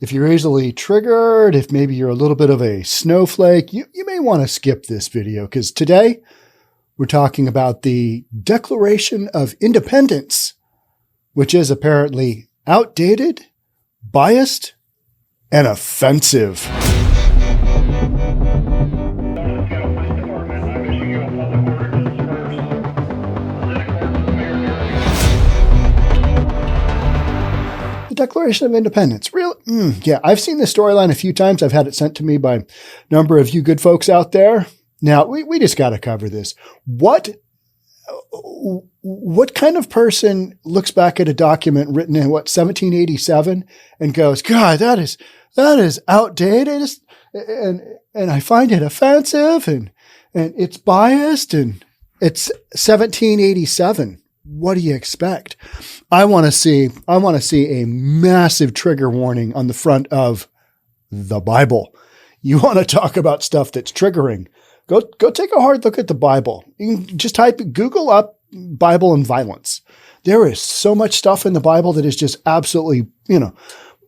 If you're easily triggered, if maybe you're a little bit of a snowflake, you may want to skip this video because today we're talking about the Declaration of Independence, which is apparently outdated, biased, and offensive. Declaration of Independence. Really? Yeah, I've seen this storyline a few times. I've had it sent to me by a number of you good folks out there. Now, we just got to cover this. What kind of person looks back at a document written in, 1787 and goes, God, that is outdated, and I find it offensive, and it's biased, and it's 1787. What do you expect? I want to see a massive trigger warning on the front of the Bible. You want to talk about stuff that's triggering? Go take a hard look at the Bible. You can just Google up Bible and violence. There is so much stuff in the Bible that is just absolutely,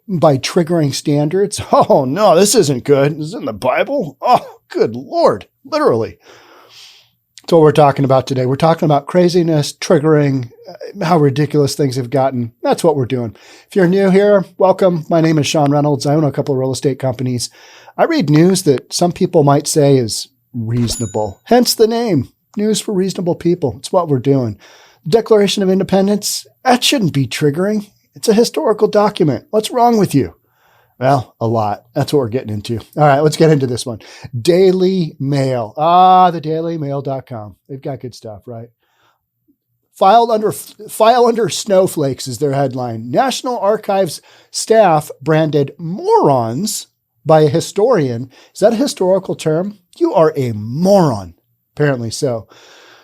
by triggering standards. Oh no, this isn't good. This is in the Bible. Oh, good Lord. Literally. That's what we're talking about today. We're talking about craziness, triggering, how ridiculous things have gotten. That's what we're doing. If you're new here, welcome. My name is Sean Reynolds. I own a couple of real estate companies. I read news that some people might say is reasonable. Hence the name, News for Reasonable People. It's what we're doing. Declaration of Independence, that shouldn't be triggering. It's a historical document. What's wrong with you? Well, a lot. That's what we're getting into. All right, let's get into this one. Daily Mail. The dailymail.com. They've got good stuff, right? File under snowflakes is their headline. National Archives staff branded morons by a historian. Is that a historical term? You are a moron. Apparently so.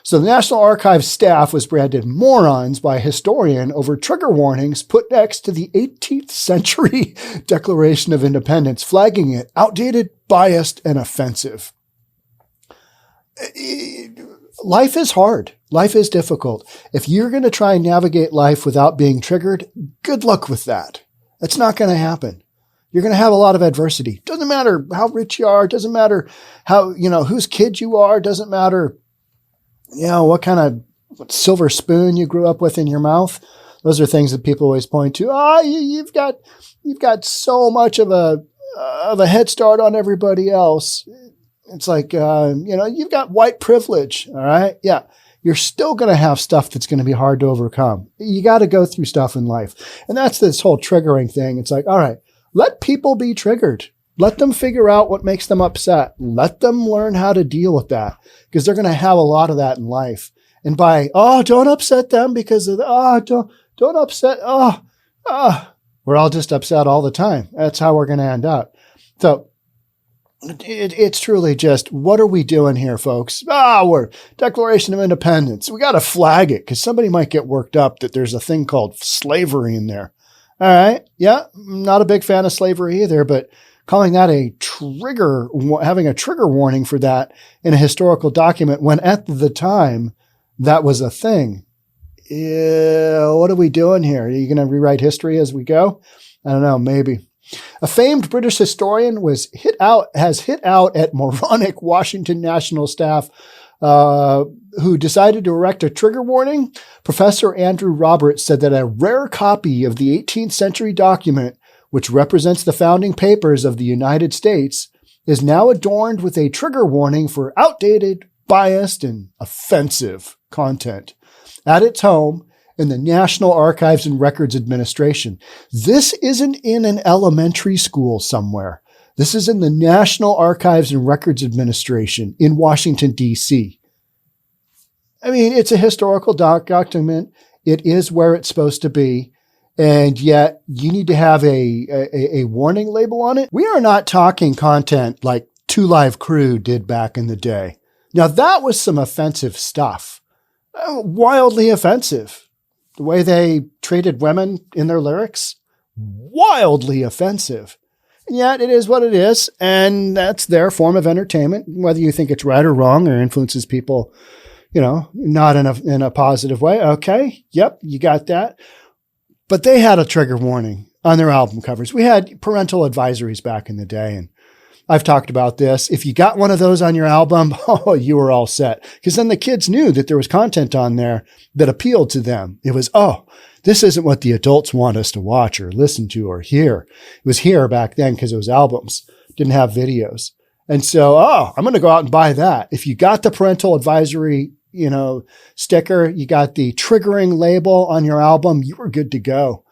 So the National Archives staff was branded morons by a historian over trigger warnings put next to the 18th century Declaration of Independence, flagging it outdated, biased, and offensive. Life is hard. Life is difficult. If you're going to try and navigate life without being triggered, good luck with that. That's not going to happen. You're going to have a lot of adversity. Doesn't matter how rich you are. Doesn't matter how, whose kid you are. Doesn't matter what kind of silver spoon you grew up with in your mouth. Those are things that people always point to. You've got so much of a head start on everybody else. It's like, you've got white privilege. All right. Yeah. You're still going to have stuff that's going to be hard to overcome. You got to go through stuff in life. And that's this whole triggering thing. It's like, all right, let people be triggered. Let them figure out what makes them upset. Let them learn how to deal with that because they're going to have a lot of that in life. And by, don't upset them because of, don't upset, we're all just upset all the time. That's how we're going to end up. So it's truly just, what are we doing here, folks? We're Declaration of Independence. We got to flag it because somebody might get worked up that there's a thing called slavery in there. All right. Yeah. Not a big fan of slavery either, but calling that a trigger, having a trigger warning for that in a historical document when at the time that was a thing. What are we doing here? Are you going to rewrite history as we go? I don't know, maybe. A famed British historian has hit out at moronic Washington National staff who decided to erect a trigger warning. Professor Andrew Roberts said that a rare copy of the 18th century document, which represents the founding papers of the United States, is now adorned with a trigger warning for outdated, biased, and offensive content at its home in the National Archives and Records Administration. This isn't in an elementary school somewhere. This is in the National Archives and Records Administration in Washington, D.C. I mean, it's a historical document. It is where it's supposed to be. And yet you need to have a warning label on it. We are not talking content like 2 Live Crew did back in the day. Now that was some offensive stuff. Wildly offensive. The way they treated women in their lyrics, wildly offensive. And yet it is what it is. And that's their form of entertainment, whether you think it's right or wrong or influences people, not in a positive way. Okay. Yep. You got that. But they had a trigger warning. on their album covers. We had parental advisories back in the day, and I've talked about this. If you got one of those on your album, oh, you were all set. Because then the kids knew that there was content on there that appealed to them. It was, oh, this isn't what the adults want us to watch or listen to or hear. It was here back then because it was albums, didn't have videos. And so, oh, I'm going to go out and buy that. If you got the parental advisory, sticker, you got the triggering label on your album, you were good to go.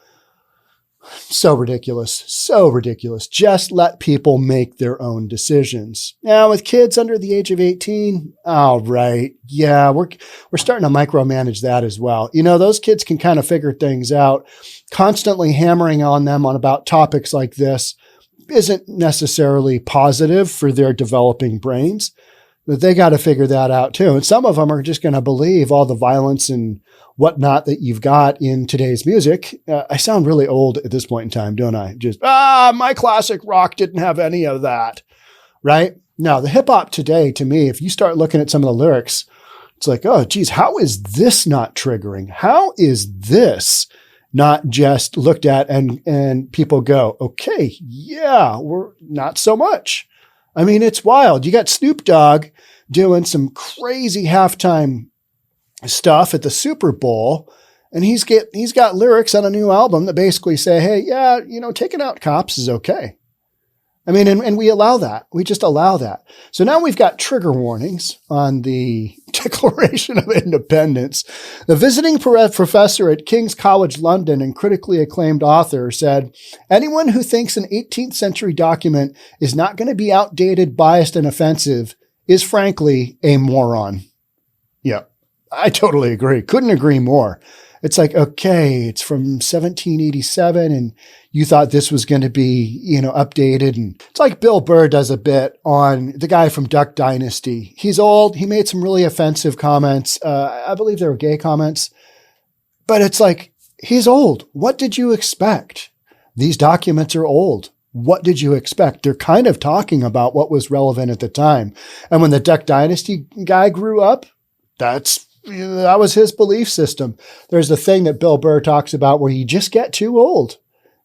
So ridiculous. So ridiculous. Just let people make their own decisions. Now, with kids under the age of 18, all right. Yeah, we're starting to micromanage that as well. Those kids can kind of figure things out. Constantly hammering on them on about topics like this isn't necessarily positive for their developing brains. But they got to figure that out too. And some of them are just going to believe all the violence and whatnot that you've got in today's music. I sound really old at this point in time, don't I? Just, my classic rock didn't have any of that, right? Now, the hip hop today, to me, if you start looking at some of the lyrics, it's like, oh, geez, how is this not triggering? How is this not just looked at and people go, okay, yeah, we're not so much. I mean, it's wild. You got Snoop Dogg doing some crazy halftime stuff at the Super Bowl, and he's got lyrics on a new album that basically say, hey, yeah, taking out cops is okay. I mean, and we allow that. We just allow that. So now we've got trigger warnings on the Declaration of Independence. The visiting professor at King's College London and critically acclaimed author said, anyone who thinks an 18th century document is not going to be outdated, biased, and offensive is frankly a moron. Yeah, I totally agree. Couldn't agree more. It's like, okay, it's from 1787 and you thought this was going to be, updated. And it's like Bill Burr does a bit on the guy from Duck Dynasty. He's old. He made some really offensive comments. I believe they were gay comments, but it's like, he's old. What did you expect? These documents are old. What did you expect? They're kind of talking about what was relevant at the time. And when the Duck Dynasty guy grew up, that was his belief system. There's a thing that Bill Burr talks about where you just get too old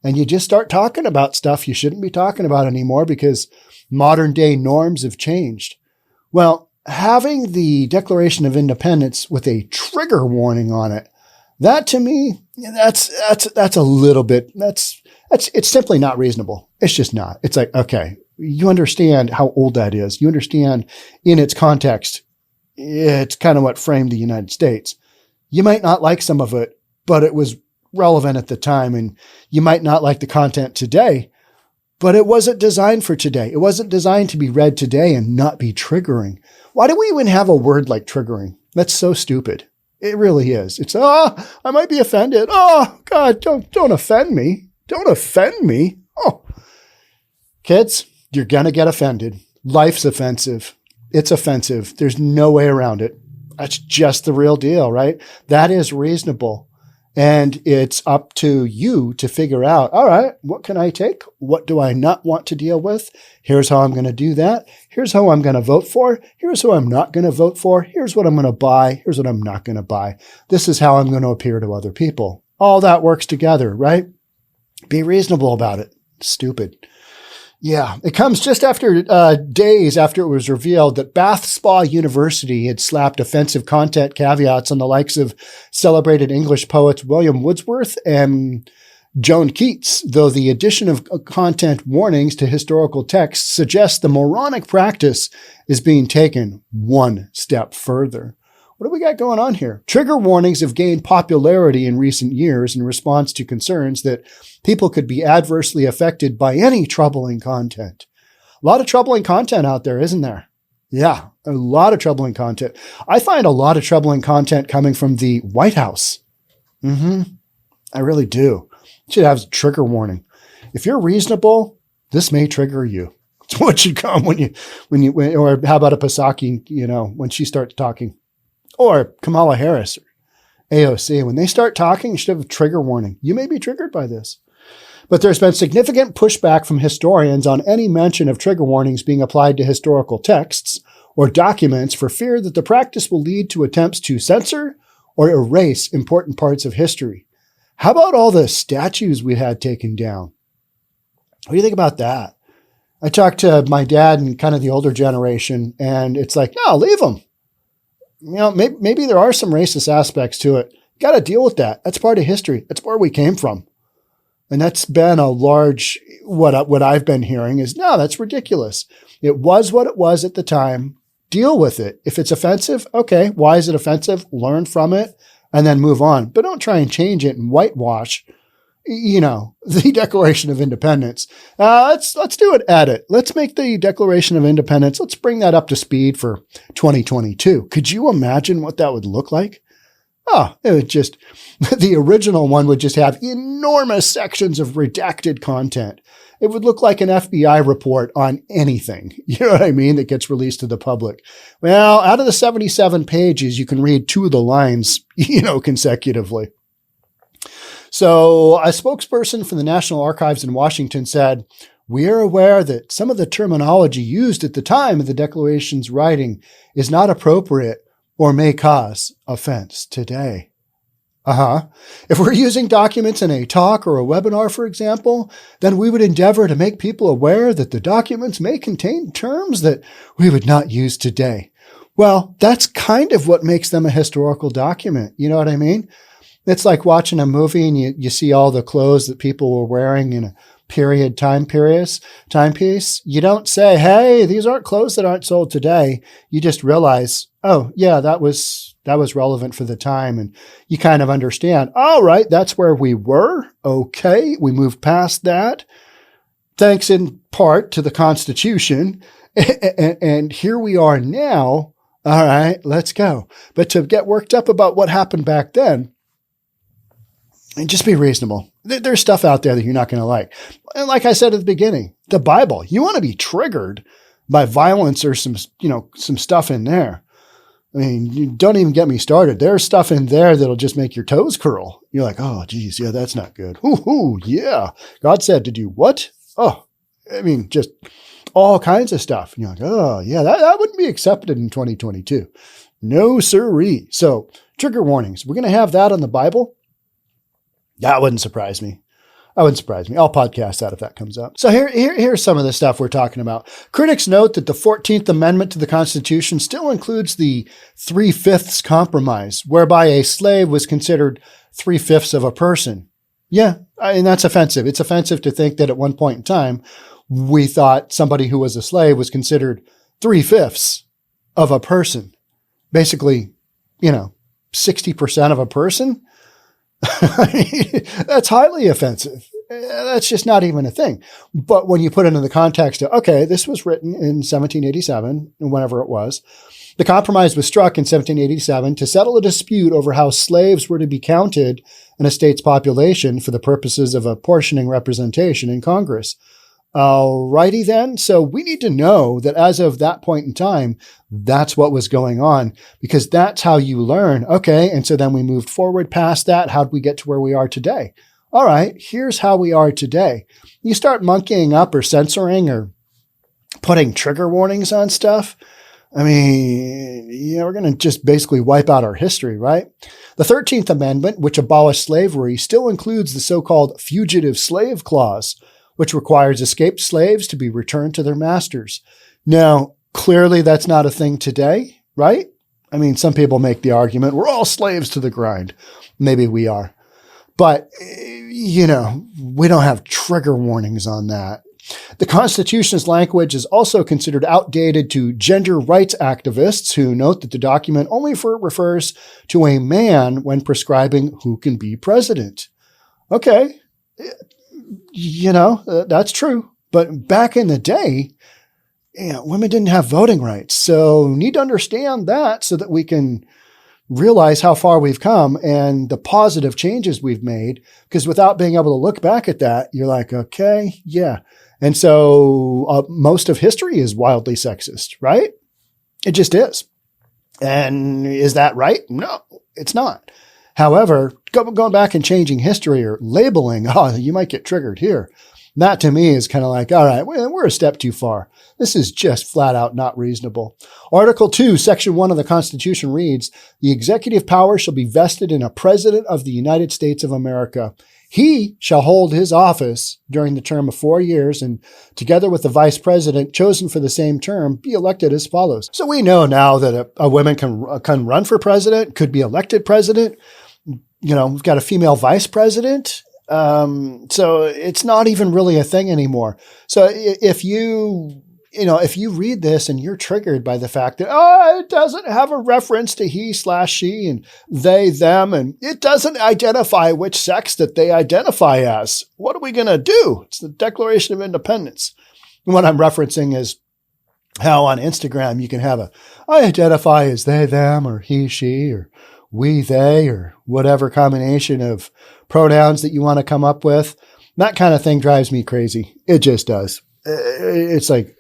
and you just start talking about stuff you shouldn't be talking about anymore because modern day norms have changed. Well, having the Declaration of Independence with a trigger warning on it, that to me, that's a little bit, it's simply not reasonable. It's just not. It's like, okay, you understand how old that is. You understand in its context. It's kind of what framed the United States. You might not like some of it, but it was relevant at the time. And you might not like the content today, but it wasn't designed for today. It wasn't designed to be read today and not be triggering. Why do we even have a word like triggering? That's so stupid. It really is. It's, I might be offended. Oh, God, don't offend me. Don't offend me. Oh, kids, you're going to get offended. Life's offensive. It's offensive. There's no way around it. That's just the real deal, right? That is reasonable. And it's up to you to figure out, all right, what can I take? What do I not want to deal with? Here's how I'm going to do that. Here's how I'm going to vote for. Here's who I'm not going to vote for. Here's what I'm going to buy. Here's what I'm not going to buy. This is how I'm going to appear to other people. All that works together, right? Be reasonable about it. Stupid. Yeah, it comes just after days after it was revealed that Bath Spa University had slapped offensive content caveats on the likes of celebrated English poets William Wordsworth and Joan Keats, though the addition of content warnings to historical texts suggests the moronic practice is being taken one step further. What do we got going on here? Trigger warnings have gained popularity in recent years in response to concerns that people could be adversely affected by any troubling content. A lot of troubling content out there, isn't there? Yeah, a lot of troubling content. I find a lot of troubling content coming from the White House. I really do. It should have a trigger warning. If you're reasonable, this may trigger you. It's what should come when or how about a Psaki, when she starts talking. Or Kamala Harris, or AOC, when they start talking, you should have a trigger warning. You may be triggered by this. But there's been significant pushback from historians on any mention of trigger warnings being applied to historical texts or documents for fear that the practice will lead to attempts to censor or erase important parts of history. How about all the statues we had taken down? What do you think about that? I talked to my dad and kind of the older generation, and it's like, no, leave them. Maybe there are some racist aspects to it. Got to deal with that. That's part of history. That's where we came from. And that's been a large, what I've been hearing is, no, that's ridiculous. It was what it was at the time. Deal with it. If it's offensive, okay, why is it offensive? Learn from it and then move on. But don't try and change it and whitewash, the Declaration of Independence. Let's do an edit. Let's make the Declaration of Independence. Let's bring that up to speed for 2022. Could you imagine what that would look like? Oh, it would just, the original one would just have enormous sections of redacted content. It would look like an FBI report on anything, you know what I mean, that gets released to the public. Well, out of the 77 pages, you can read 2 of the lines, consecutively. So a spokesperson for the National Archives in Washington said, "We are aware that some of the terminology used at the time of the Declaration's writing is not appropriate or may cause offense today." If we're using documents in a talk or a webinar, for example, then we would endeavor to make people aware that the documents may contain terms that we would not use today. Well, that's kind of what makes them a historical document. You know what I mean? It's like watching a movie and you see all the clothes that people were wearing in a timepiece. You don't say, hey, these aren't clothes that aren't sold today. You just realize, oh yeah, that was relevant for the time. And you kind of understand, all right, that's where we were. Okay. We moved past that. Thanks in part to the Constitution. And here we are now. All right, let's go. But to get worked up about what happened back then, and just be reasonable. There's stuff out there that you're not going to like. And like I said at the beginning, the Bible, you want to be triggered by violence or some stuff in there. I mean, you don't even get me started. There's stuff in there that'll just make your toes curl. You're like, oh, geez, yeah, that's not good. Ooh, yeah. God said to do what? Oh, I mean, just all kinds of stuff. And you're like, oh, yeah, that wouldn't be accepted in 2022. No, sirree. So trigger warnings. We're going to have that on the Bible. That wouldn't surprise me. I'll podcast that if that comes up. So here's some of the stuff we're talking about. Critics note that the 14th Amendment to the Constitution still includes the 3/5 compromise, whereby a slave was considered 3/5 of a person. Yeah, and that's offensive. It's offensive to think that at one point in time, we thought somebody who was a slave was considered 3/5 of a person. Basically, 60% of a person. That's highly offensive. That's just not even a thing. But when you put it in the context of, okay, this was written in 1787, whenever it was, the compromise was struck in 1787 to settle a dispute over how slaves were to be counted in a state's population for the purposes of apportioning representation in Congress. Alrighty then. So we need to know that as of that point in time, that's what was going on, because that's how you learn. Okay. And so then we moved forward past that. How'd we get to where we are today? All right, here's how we are today. You start monkeying up or censoring or putting trigger warnings on stuff. I mean, we're going to just basically wipe out our history, right? The 13th Amendment, which abolished slavery, still includes the so-called fugitive slave clause, which requires escaped slaves to be returned to their masters. Now, clearly that's not a thing today, right? I mean, some people make the argument, we're all slaves to the grind. Maybe we are. But, we don't have trigger warnings on that. The Constitution's language is also considered outdated to gender rights activists who note that the document only refers to a man when prescribing who can be president. Okay. That's true. But back in the day, women didn't have voting rights. So need to understand that so that we can realize how far we've come and the positive changes we've made. Because without being able to look back at that, you're like, okay, yeah. And so most of history is wildly sexist, right? It just is. And is that right? No, it's not. However, going back and changing history or labeling, you might get triggered here. That to me is kind of like, all right, we're a step too far. This is just flat out not reasonable. Article 2, Section 1 of the Constitution reads, the executive power shall be vested in a president of the United States of America. He shall hold his office during the term of 4 years and together with the vice president chosen for the same term be elected as follows. So we know now that a woman can run for president, could be elected president. We've got a female vice president. So it's not even really a thing anymore. So if you read this and you're triggered by the fact that, it doesn't have a reference to he/she and they, them, and it doesn't identify which sex that they identify as, what are we going to do? It's the Declaration of Independence. And what I'm referencing is how on Instagram you can have I identify as they, them, or he, she, or we, they, or whatever combination of pronouns that you want to come up with. That kind of thing drives me crazy. It just does. It's like,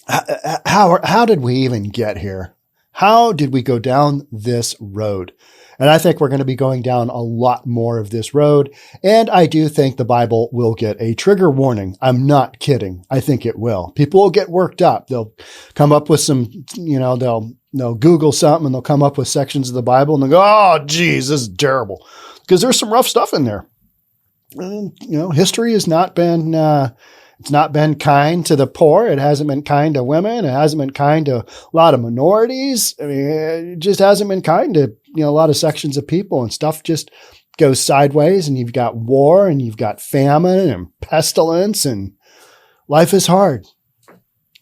how did we even get here? How did we go down this road? And I think we're going to be going down a lot more of this road. And I do think the Bible will get a trigger warning. I'm not kidding. I think it will. People will get worked up. They'll come up with some, they'll Google something and they'll come up with sections of the Bible and they'll go, oh, geez, this is terrible. Because there's some rough stuff in there. And, history has not been, it's not been kind to the poor. It hasn't been kind to women. It hasn't been kind to a lot of minorities. I mean, it just hasn't been kind to, a lot of sections of people, and stuff just goes sideways, and you've got war and you've got famine and pestilence, and life is hard.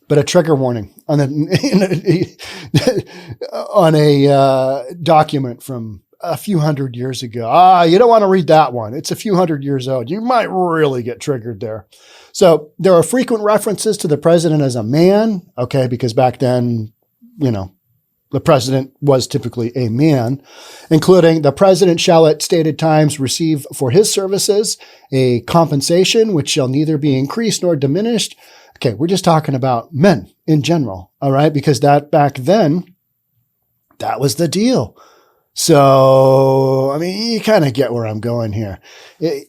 But a trigger warning on a document from a few hundred years ago. You don't want to read that one. It's a few hundred years old. You might really get triggered there. So there are frequent references to the president as a man. Okay. Because back then, the president was typically a man, including the president shall at stated times receive for his services a compensation which shall neither be increased nor diminished. Okay. We're just talking about men in general. All right. Because that back then, that was the deal. So, you kind of get where I'm going here. You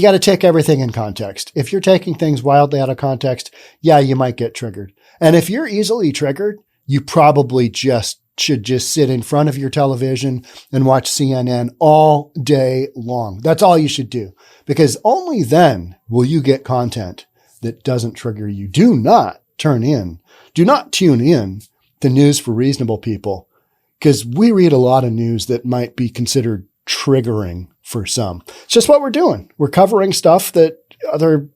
got to take everything in context. If you're taking things wildly out of context, you might get triggered. And if you're easily triggered, you probably should sit in front of your television and watch CNN all day long. That's all you should do, because only then will you get content that doesn't trigger you. Do not tune in to News for Reasonable People, because we read a lot of news that might be considered triggering for some. It's just what we're doing. We're covering stuff that other,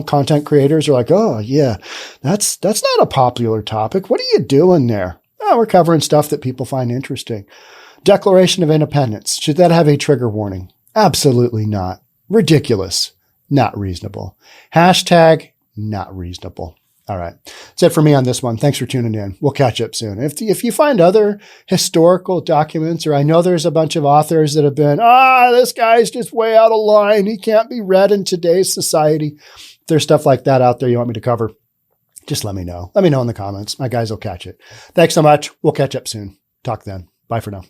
content creators are like, oh yeah, that's not a popular topic. What are you doing there? Oh, we're covering stuff that people find interesting. Declaration of Independence. Should that have a trigger warning? Absolutely not. Ridiculous. Not reasonable. Hashtag not reasonable. All right. That's it for me on this one. Thanks for tuning in. We'll catch up soon. If you find other historical documents, or I know there's a bunch of authors that have been, this guy's just way out of line. He can't be read in today's society. If there's stuff like that out there you want me to cover, just let me know. Let me know in the comments. My guys will catch it. Thanks so much. We'll catch up soon. Talk then. Bye for now.